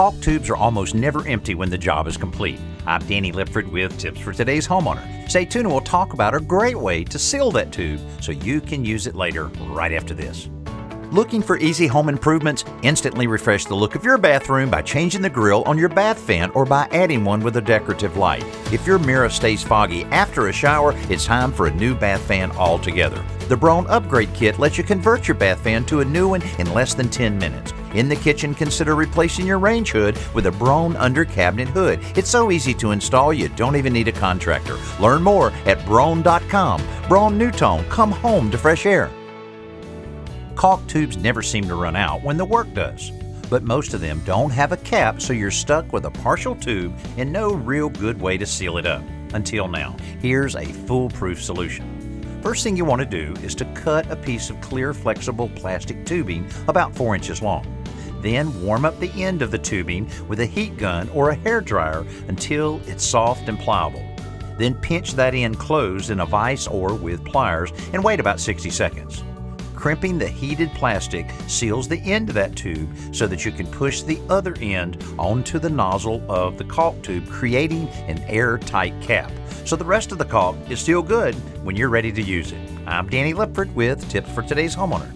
Caulk tubes are almost never empty when the job is complete. I'm Danny Lipford with Tips for Today's Homeowner. Stay tuned and we'll talk about a great way to seal that tube so you can use it later right after this. Looking for easy home improvements? Instantly refresh the look of your bathroom by changing the grill on your bath fan or by adding one with a decorative light. If your mirror stays foggy after a shower, it's time for a new bath fan altogether. The Braun Upgrade Kit lets you convert your bath fan to a new one in less than 10 minutes. In the kitchen, consider replacing your range hood with a Braun under cabinet hood. It's so easy to install, you don't even need a contractor. Learn more at Braun.com. Braun New Tone, come home to fresh air. Caulk tubes never seem to run out when the work does, but most of them don't have a cap, so you're stuck with a partial tube and no real good way to seal it up. Until now, here's a foolproof solution. First thing you want to do is to cut a piece of clear, flexible plastic tubing about 4 inches long. Then warm up the end of the tubing with a heat gun or a hair dryer until it's soft and pliable. Then pinch that end closed in a vise or with pliers and wait about 60 seconds. Crimping the heated plastic seals the end of that tube so that you can push the other end onto the nozzle of the caulk tube, creating an airtight cap. So the rest of the caulk is still good when you're ready to use it. I'm Danny Lipford with Tips for Today's Homeowner.